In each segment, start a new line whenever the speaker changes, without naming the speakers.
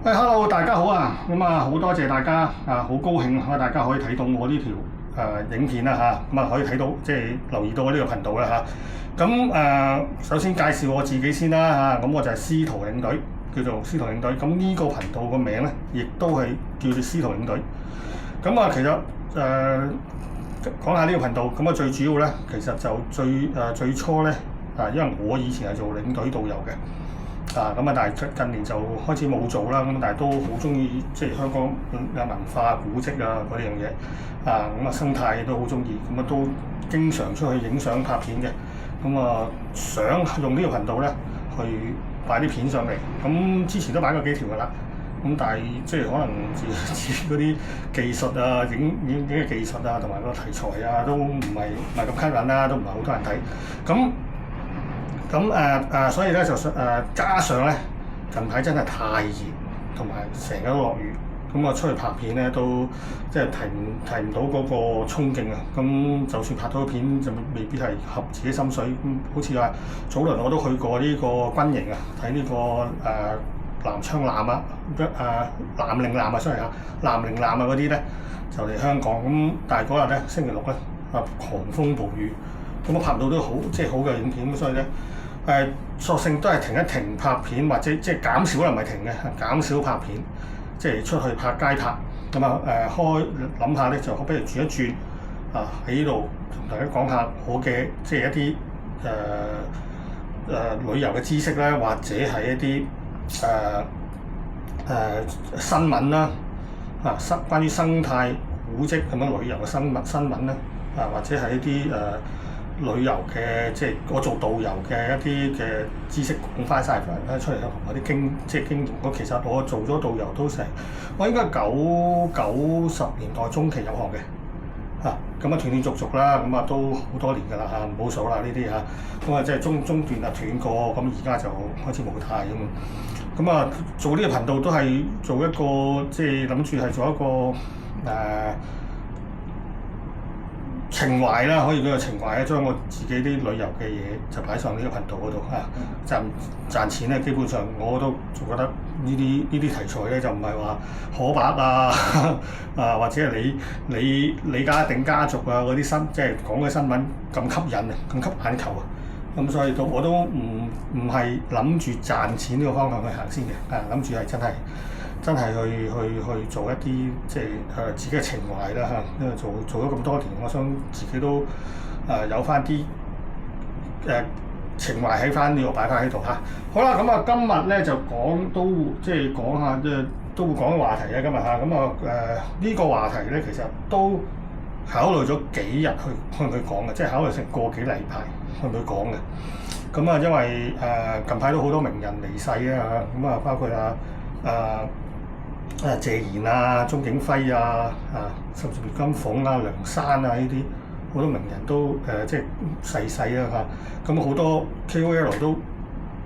Hello，大家好啊！好多謝大家啊，好高興大家可以睇到我呢條影片啦嚇，可以睇到即係留意到我呢個頻道啦嚇。首先介紹我自己先啦嚇，我就係司徒領隊，叫做司徒領隊。咁呢個頻道個名咧，亦都係叫做司徒領隊。其實講下呢個頻道，最主要咧，其實就最初咧因為我以前係做領隊導遊嘅。但係近年就開始冇做啦。但係都好中意即係香港嘅文化古蹟啊嗰樣嘢生態都好中意，都經常出去影相拍片嘅。想用呢個頻道咧去擺啲片上嚟。之前都擺過幾條㗎啦。但係即係可能自己嗰啲技術啊、影嘅技術啊，同埋個題材啊，都唔係咁吸引啦，都唔係好多人睇。所以咧加上咧近排真係太熱，同埋成日都落雨，出去拍片咧都即係提唔到嗰個衝勁啊！就算拍到片就未必係合自己心水。好似話早輪我都去過呢個軍營啊，睇呢個南槍艦啊，南嶺艦啊，sorry啊，南嶺艦啊嗰啲咧就嚟香港。但係嗰日咧星期六咧狂風暴雨，我拍唔到都好即係好嘅影片。所以咧索性都係停一停拍片，或者即係減少，唔係停嘅，減少拍片，即係出去拍街拍。諗下咧就不如轉一轉喺呢度同大家講下我嘅即係一啲旅遊嘅知識咧，或者係一啲新聞啦關於生態古蹟咁樣旅遊嘅新聞咧或者係一啲旅遊嘅即係我做導遊嘅一啲嘅知識講翻晒出嚟啦，同埋啲經驗。其實我做咗導遊都我應該90年代中期入行嘅斷斷續續啦，都好多年㗎啦唔好數啦呢啲即係中段斷過，而家就開始冇太咁。做呢個頻道都係做一個即係諗住係做一個情懷啦，可以叫做情懷咧，將我自己啲旅遊嘅嘢就擺上呢個頻道嗰度賺錢咧。基本上我都覺得呢啲題材咧就唔係話可白或者係李家鼎家族嗰啲即係講嘅新聞咁吸引咁吸眼球所以我都唔係諗住賺錢呢個方向去行先嘅。諗住係真係去做一啲即係自己嘅情懷啦因為做咗咁多年，我想自己都有翻啲情懷喺翻呢度擺翻喺度好啦，今日咧就講下都會講嘅話題今日呢個話題咧其實都考慮咗幾日去講嘅，即係考慮成個幾禮拜去講嘅。因為近排都好多名人離世包括謝賢鐘景輝甚至葉金鳳梁山呢啲好多名人都即係逝世啦好多 KOL 都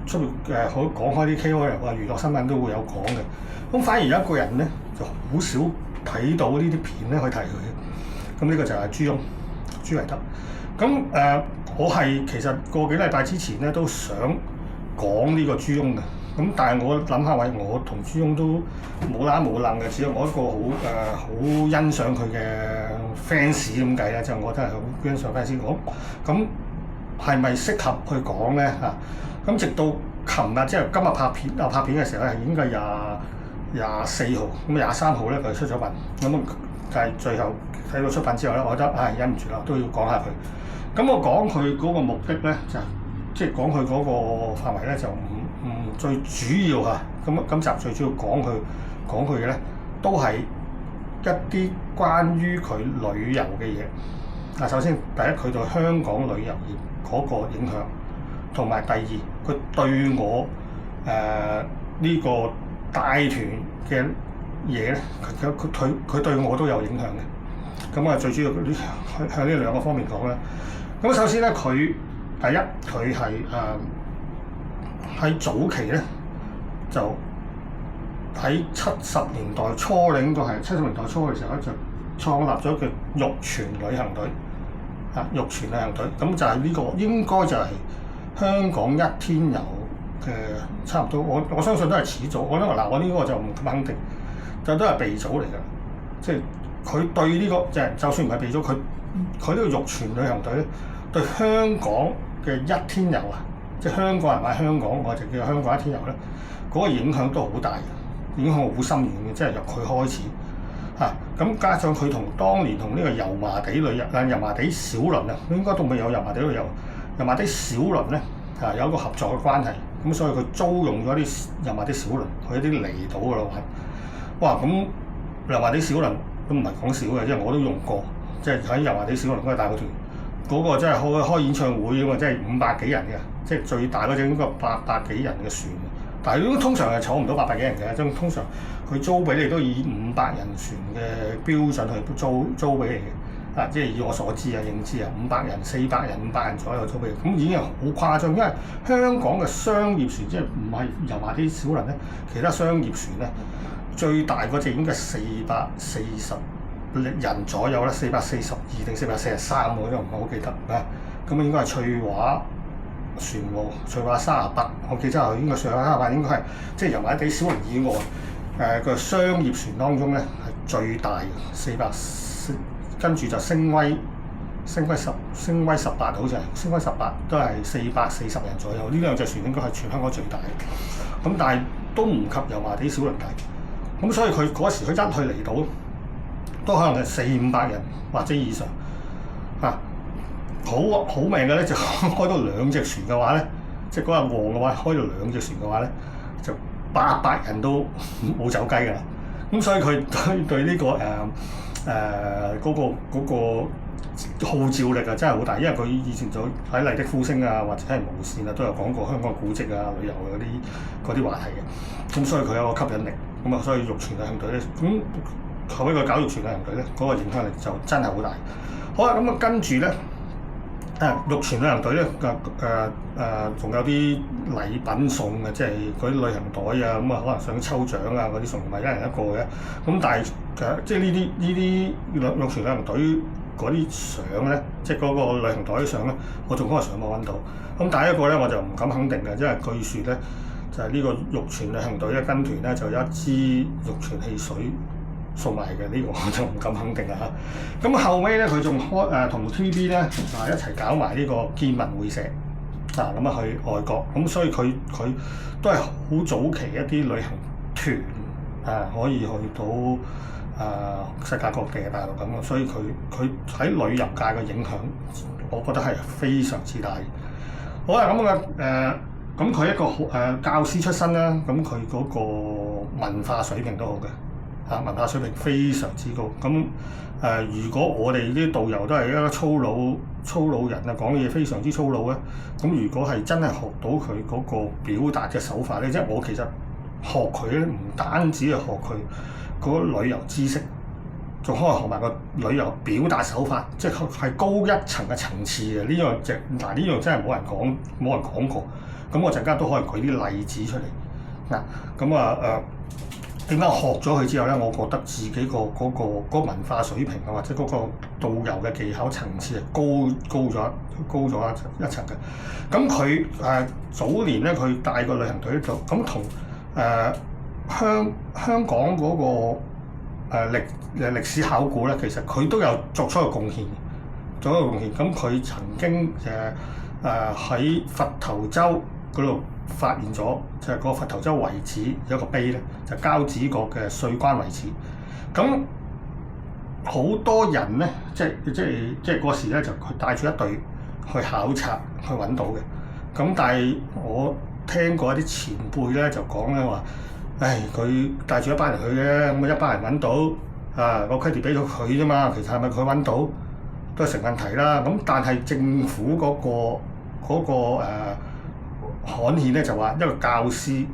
出面講開啲 KOL 娛樂新聞都會有講嘅。反而有一個人咧就好少睇到呢啲片咧去提佢嘅。呢個就係朱維德。我係其實個幾禮拜之前咧都想講呢個朱翁嘅。但係我諗下我同朱翁都冇啦冇楞嘅，只有我一個好欣賞佢嘅 fans 咁計啦，就我真係好欣賞 fans 講。係咪適合去講咧直到琴日即係今日拍片嘅時候咧，係應該24號23號咧佢出咗品。但係最後睇到出品之後咧，我覺得忍唔住啦，都要講下佢。我講佢嗰個目的咧，就即係講佢嗰個範圍咧，就唔最主要今集最主要講佢嘅咧，都係一啲關於佢旅遊嘅嘢。首先第一，佢對香港旅遊業嗰個影響，同埋第二，佢對我呢個帶團嘅嘢咧，佢對我都有影響嘅。最主要向呢兩個方面講啦。首先咧，佢第一佢係喺早期咧，就喺70年代初咧，應該係70年代初嘅時候咧，就創立咗叫玉泉旅行隊。玉泉旅行隊就係呢個應該就係香港一天遊差唔多，我相信都係始祖。我呢個就唔咁肯定，就都係鼻祖嚟㗎。即係佢對呢個就算唔係鼻祖，佢呢個玉泉旅行隊咧，對香港嘅一天遊啊，即係香港人買香港，我就叫香港一天遊咧，嗰個影響都好大嘅，影響好深遠嘅，即係由佢開始嚇。咁加上佢同當年同呢個油麻地油麻地小輪啊，應該都未有油麻地旅遊，油麻地小輪咧有一個合作嘅關係，咁所以佢租用咗啲油麻地小輪去一啲離島嗰度玩。哇！咁油麻地小輪都唔係講少嘅，因為我都用過，即係喺油麻地小輪嗰個大個團，嗰個真係開演唱會㗎嘛，即係500幾人嘅，即係最大嗰隻應該800幾人嘅船。但係通常係坐唔到800幾人嘅，即通常佢租俾你都以500人船嘅標準去租俾你嘅。即係以我所知認知500人、400人、500人左右租俾你，咁已經係好誇張。因為香港嘅商業船即係唔係油麻地小輪咧，其他商業船咧最大嗰隻應該440人左右啦，442定443我都唔係好記得啊。咁應該係翠華船務，翠華38，我記得係應該翠華38應該係即係油麻地小輪以外個商業船當中咧係最大嘅400，跟住就星威18好似係星威18都係440人左右，呢兩隻船應該係全香港最大嘅。咁但係都唔及油麻地小輪大。咁所以佢嗰時佢一去離島都可能係400-500人或者以上啊。好命嘅咧就開到2隻船嘅話咧，即係嗰日旺嘅話開到2隻船嘅話咧，就800人都冇走雞㗎啦。咁所以佢對呢嗰個號召力啊真係好大，因為佢以前就喺麗的呼聲啊或者係無線啊都有講過香港古蹟啊旅遊嗰啲話題嘅。咁所以佢有個吸引力。咁啊，所以玉泉旅行隊咧，咁後尾佢搞玉泉旅行隊咧，嗰個影響力就真係好大。好啦，咁啊跟住咧，玉泉旅行隊咧仲有啲禮品送嘅，即係嗰啲旅行袋啊，咁啊可能想抽獎啊嗰啲送，唔係一人一個嘅。咁但係即係呢啲玉泉旅行隊嗰啲相咧，即係嗰個旅行袋相咧，我仲可以上網揾到。咁第一個咧我就唔敢肯定嘅，因為據説咧。就係呢個玉泉旅行隊咧跟團咧就有一支玉泉汽水送埋嘅，呢個我就唔敢肯定啦嚇。咁後尾咧佢仲同 TVB 咧一齊搞埋呢個見聞會社咁去外國，咁所以佢都係好早期一啲旅行團可以去到世界各地嘅大陸咁啊，所以佢喺旅遊界嘅影響，我覺得係非常之大。好啦，咁佢一個教師出身啦，咁佢嗰個文化水平都好嘅，文化水平非常之高。咁如果我哋啲導遊都係一個粗魯人啊，講嘢非常之粗魯咧，咁如果係真係學到佢嗰個表達嘅手法咧，即係我其實學佢咧，唔單止係學佢嗰個旅遊知識，仲可以學埋個旅遊表達手法，即係高一層嘅層次嘅。呢樣真係冇人講過。咁我陣間都可以舉啲例子出嚟點解我學咗佢之後咧，我覺得自己嗰個文化水平啊，或者嗰個導遊嘅技巧層次係高咗一層嘅。咁佢早年咧，佢帶個旅行隊就咁同香港嗰個歷史考古咧，其實佢都有作出一個貢獻。咁佢曾經喺佛頭洲嗰度發現咗，就係個佛頭洲遺址有一個碑咧，就交趾國嘅稅關遺址。咁好多人咧，即係嗰時咧，就佢帶住一隊去考察去揾到嘅。咁但係我聽過一啲前輩咧就講咧話，佢帶住一班人去嘅，咁一班人揾到個 credit 俾咗佢啫嘛，其實係咪佢揾到都係成問題啦。咁但係政府嗰個刊憲咧就話一個教師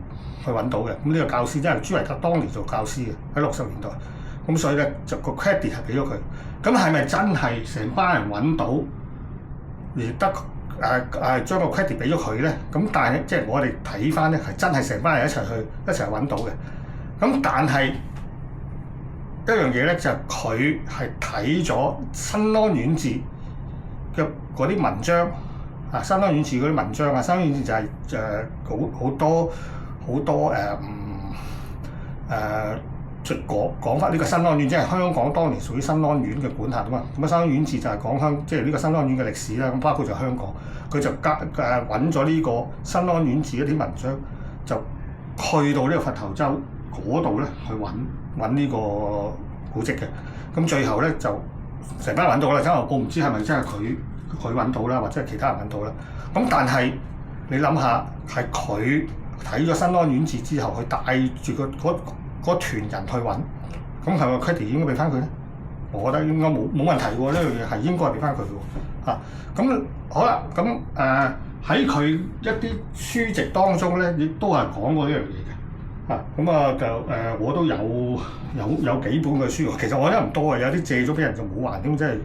去揾到嘅，咁呢個教師真係朱維德當年做教師嘅喺60年代，咁所以咧就個 credit 係俾咗佢。咁係咪真係成班人揾到而得將個 credit 俾咗佢咧？咁但係即係我哋睇翻咧係真係成班人一齊揾到嘅。咁但係一樣嘢咧就係佢係睇咗新安縣志嘅嗰啲文章新安縣志嗰啲文章啊，新安縣志就係好多就講翻呢個新安縣，即係香港當年屬於新安縣嘅管轄啊嘛。咁新安縣志就係講即係呢個新安縣嘅歷史啦。咁包括就香港，佢就揾咗呢個新安縣志嗰啲文章，就去到呢個佛頭洲嗰度咧去揾呢個古蹟嘅。咁最後咧就成班揾到啦，因為我唔知係咪真係佢揾到啦，或者係其他人揾到啦。咁但係你諗下，係佢睇咗新安縣志之後，佢帶住嗰團人去揾，咁係咪 credit 應該俾翻佢咧？我覺得應該冇問題喎，呢樣嘢係應該俾翻佢嘅喎。咁好啦，咁喺佢一啲書籍當中咧，亦都係講過呢樣嘢嘅。咁就我都有幾本嘅書，其實我覺得唔多嘅，有啲借咗俾人就冇還，咁真係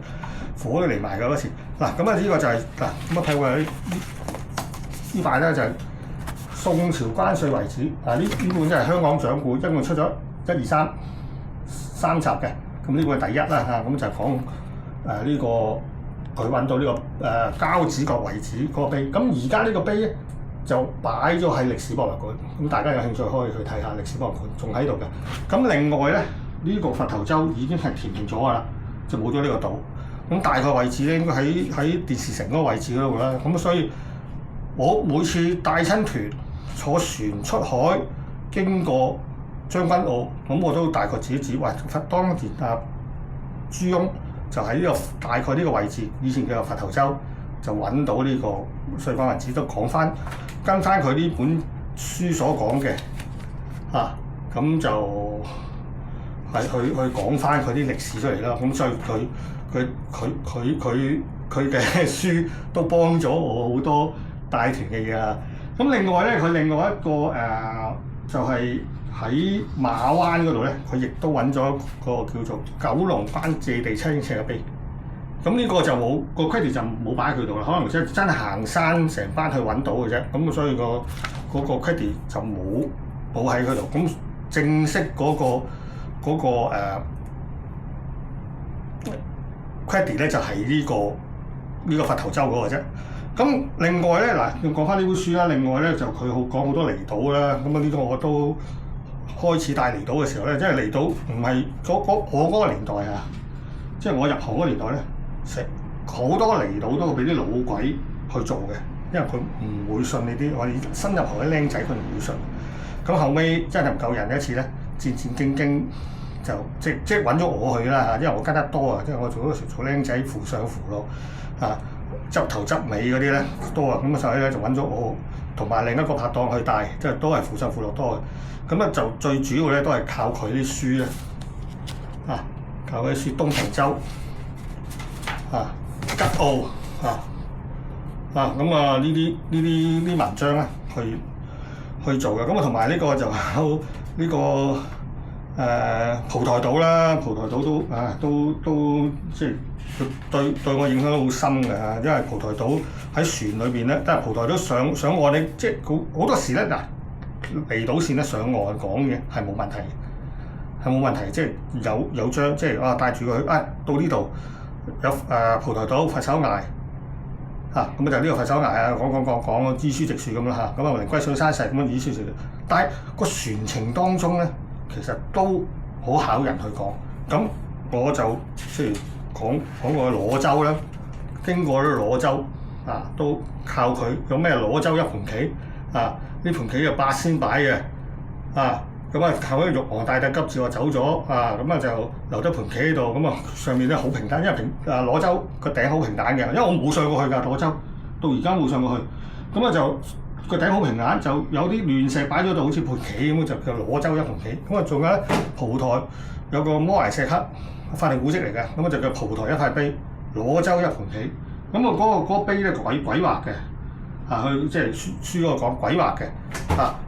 火都嚟埋㗎嗰時。咁呢個就係咁睇過呢塊咧就係宋朝關稅遺址。呢本真係香港掌故，一共出咗1、2、3集嘅。咁呢本係第一啦咁就講呢個佢揾到呢個交趾角遺址嗰個碑。咁而家呢個碑咧就擺咗喺歷史博物館，咁大家有興趣可以去睇下歷史博物館，仲喺度嘅。咁另外咧，呢個佛頭洲已經係填平咗㗎啦，就冇咗呢個島。咁大概位置咧應該喺電視城嗰個位置嗰度啦。咁所以我每次帶親團坐船出海經過將軍澳，咁我都大概指一指，喂，當年朱翁就喺呢個大概呢個位置，以前叫做佛頭洲，就揾到呢個稅關遺址，都講翻跟翻佢呢本書所講嘅咁就係去講翻佢啲歷史出嚟啦。咁所以佢嘅書都幫咗我好多帶團嘅嘢啦。咁另外咧，佢另外一個就係喺馬灣嗰度咧，佢亦都揾咗個叫做九龍關借地7英尺嘅碑。咁呢個就冇個 credit 就冇擺喺佢度啦，可能真係行山成班去揾到嘅啫。咁所以嗰個 credit 就冇喺佢度。咁正式嗰個 credit 咧就係呢個佛頭洲嗰個啫。咁另外咧要講翻呢本書啦。另外咧就佢講好多離島啦。咁呢個我都開始帶離島嘅時候咧，即係離島唔係我嗰個年代即係我入行嗰個年代咧。好多離島都會俾啲老鬼去做嘅，因為佢唔會信你啲我哋新入行啲僆仔，佢唔會信。咁後尾真係唔夠人一次咧，戰戰兢兢就即係揾咗我去啦，因為我跟得多即係我做僆仔扶上扶落執頭執尾嗰啲咧多咁所以咧就揾咗我同埋另一個拍檔去帶，即係都係扶上扶落多嘅。咁就最主要咧都係靠佢啲書咧靠佢啲書東平洲。吉澳咁呢啲文章咧去做嘅。咁同埋呢個就有呢個蒲台島啦。蒲台島都即係對我影響都好深嘅。因為蒲台島喺船裏邊咧，但係蒲台島上岸你即係好多時咧離島線咧上岸講嘅係冇問題，即係有張即係帶住佢到呢度。有蒲台島、佛手崖咁就呢個佛手崖講知書直樹咁啦咁靈龜水山石咁樣知書直樹。但係個船程當中咧，其實都好考人去講。咁我就即係講過螺洲啦，經過咗螺洲都靠佢有咩螺洲一盤棋呢盤棋就8仙擺嘅咁後尾玉皇大帝急召我走咗咁就留咗盤棋喺度。咁上面咧好平坦，因為螺洲個頂好平坦嘅，因為我冇上過去㗎螺洲，到而家冇上過去。咁就個頂好平坦，就有啲亂石擺咗度，好似盤棋咁就叫螺洲一盤棋。咁仲有蒲台有個摩崖石刻法定古蹟嚟嘅，咁就叫蒲台一塊碑，螺洲一盤棋。咁嗰個碑咧鬼畫嘅。佢即係書嗰個講鬼畫嘅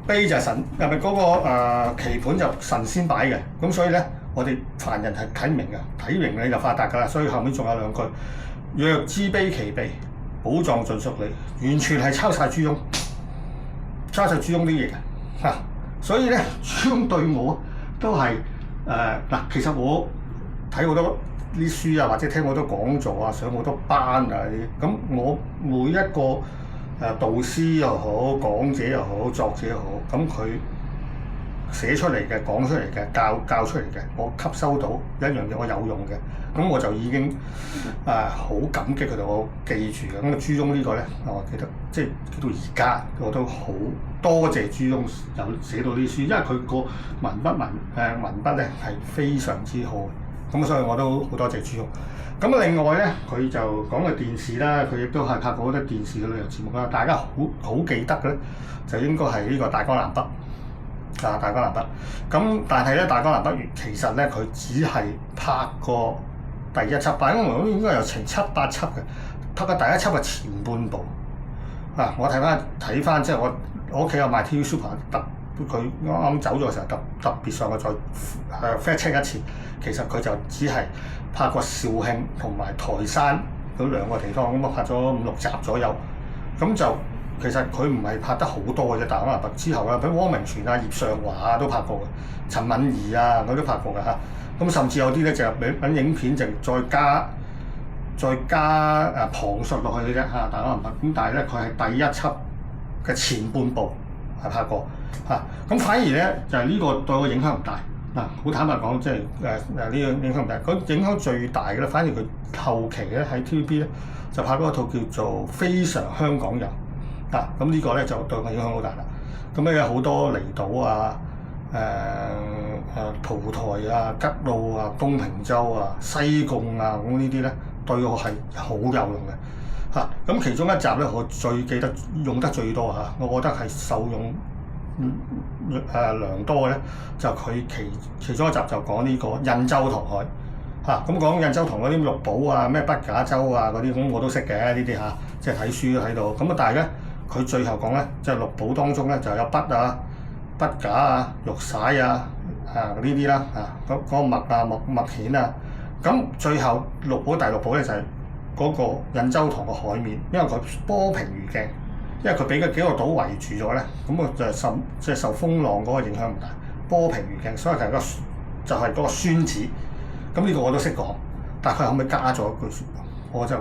碑就係神，係咪嗰個棋盤就神仙擺嘅？咁所以咧，我哋凡人係睇唔明嘅，睇明你就發達㗎啦。所以後面仲有2句：若知碑其備，寶藏盡屬你。完全係抄晒朱翁啲嘢嘅所以咧，朱翁對我都係其實我睇好多啲書啊，或者聽好多講座啊，上好多班啊啲。咁我每一個導師又好，講者又好，作者又好，咁佢寫出嚟嘅、講出嚟嘅、教出嚟嘅，我吸收到一樣嘢，我有用嘅，咁我就已經好感激佢哋，我記住嘅。咁啊，朱翁呢個咧，我記得即係到而家我都好多謝朱翁有寫到啲書，因為佢個文筆咧係非常之好，咁所以我都好多謝朱翁。咁另外咧，佢就講嘅電視啦，佢亦都係拍過好多電視嘅旅遊節目啦。大家好記得嘅咧，就應該係呢個大江南北。大江南北。咁但係咧，大江南北其實咧，佢只係拍過第一輯，但係我應該有成7、8輯嘅。拍過第一輯嘅前半部。我睇翻，即係我屋企有買 TV Super， 佢啱啱走咗嘅時候特別上去再fact check 一次，其實佢就只係拍過肇慶同埋台山嗰兩個地方，咁啊拍咗5、6集左右，咁就其實佢唔係拍得好多嘅啫。大江南北之後啦，比如汪明荃啊、葉尚華啊都拍過嘅，陳敏兒啊佢都拍過嘅嚇，咁甚至有啲咧就揾影片就再加旁述落去嘅啫嚇，大江南北。咁但係咧，佢係第一輯嘅前半部係拍過嚇，咁反而咧就係呢個對我影響唔大。好坦白講，即係呢個影響唔大。佢影響最大嘅咧，反而佢後期咧喺 TVB 咧就拍嗰一套叫做《非常香港人》咁呢個咧就對我影響好大啦。咁咧有好多離島啊、蒲台啊、吉澳啊、東平洲啊、西貢啊，咁呢啲咧對我係好有用嘅。咁其中一集咧，我最記得用得最多我覺得係受用良多嘅咧，就佢其中一集就講呢個印洲塘海咁講印洲塘嗰啲綠寶啊、咩筆架洲啊嗰啲，咁我都識嘅呢啲即係睇書喺度。咁但係咧，佢最後講咧，即係綠寶當中咧就有筆架啊、玉璽啊呢啲啦嗰個墨啊、墨硯啊。咁最後第六寶咧就係嗰個印洲塘個海面，因為佢波平如鏡。因為佢俾嗰幾個島圍住咗咧，咁啊就受風浪嗰個影響唔大，波平如鏡，所以其實就係嗰個宣紙。咁呢個我都識講，但係佢後尾加咗一句説話，我就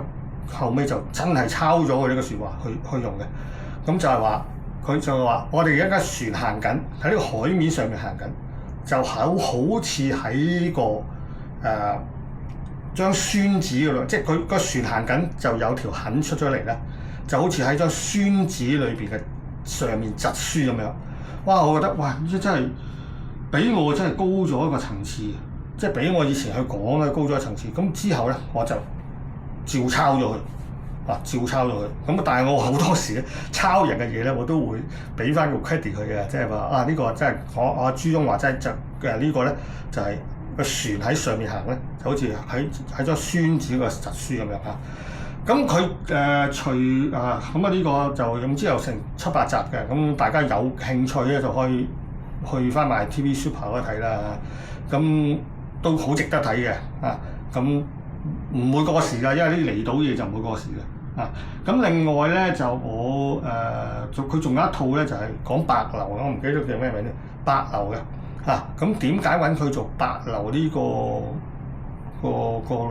後尾就真係抄咗佢呢個説話去用嘅。咁就係話，佢就話我哋而家船行緊喺呢個海面上面行緊，就好似喺呢個張宣紙嗰度，即係佢個船行緊就有條痕出咗嚟咧。就好似喺張宣紙裏邊嘅上面疾書咁樣，哇！我覺得哇，真係比我真係高咗一個層次，即係比我以前去講咧高咗一個層次。咁之後咧，我就照抄咗佢，照抄咗佢。咁但係我好多時咧抄人嘅嘢咧，我都會俾翻個 credit 佢嘅，即係話呢個真係我朱翁話真係就呢個咧就係個船喺上面行咧，就好似喺張宣紙個疾書咁樣咁佢呢個就總之有成7、8集嘅，咁大家有興趣咧就可以去翻埋 TV Super 嗰度睇啦。咁都好值得睇嘅咁唔會過時㗎，因為呢啲離島嘢就唔會過時嘅咁另外咧就我佢仲有一套咧就係講白樓，我唔記得叫咩名咧，白樓嘅咁點解揾佢做白樓呢個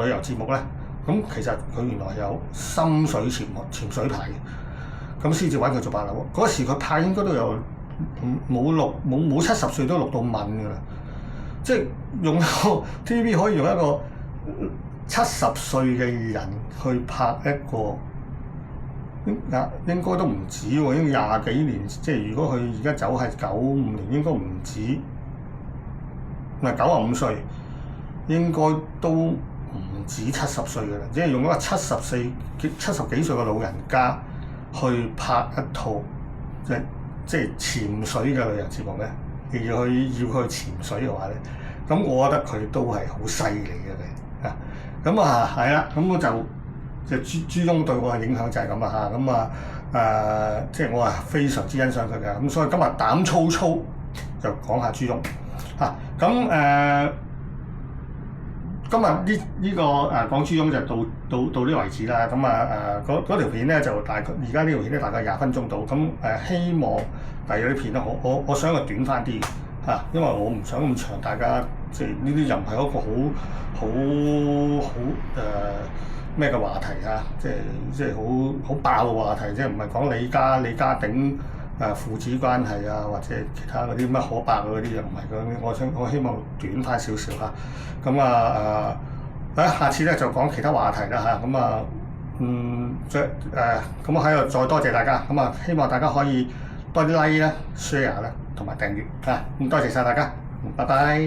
旅遊節目咧？咁其實佢原來有深水潛水牌嘅，咁先至揾佢做白樓。嗰時佢拍應該都有冇70歲都錄到問㗎啦，即係用個 TVB 可以用一個70歲嘅人去拍一個，應該都唔止喎，已經20幾年。即係如果佢而家走係95年，應該唔止，唔係95歲，應該都唔止70歲嘅啦，即係用一個70幾歲嘅老人家去拍一套即係潛水嘅旅遊節目咧，要去潛水嘅話咧，咁我覺得佢都係好犀利嘅佢咁係啦，咁我就朱翁對我嘅影響就係咁即係我係非常之欣賞佢嘅，咁所以今日膽粗粗就講下朱翁今日呢個講朱翁就到呢為止啦。嗰條片咧就大概而家呢條片咧大概20分鐘到。希望第二啲片咧我想佢短翻啲因為我唔想咁長，大家即係呢啲又唔係一個好咩嘅話題啊！即係好爆嘅話題，即係唔係講李家鼎父子關係啊，或者其他嗰啲乜可伯嗰啲又唔係咁。我希望短翻少少嚇。咁下次咧就講其他話題啦嚇。咁我喺度再多謝大家。希望大家可以多啲 like 啦、share 啦同埋訂閱嚇。咁多謝晒大家，拜拜。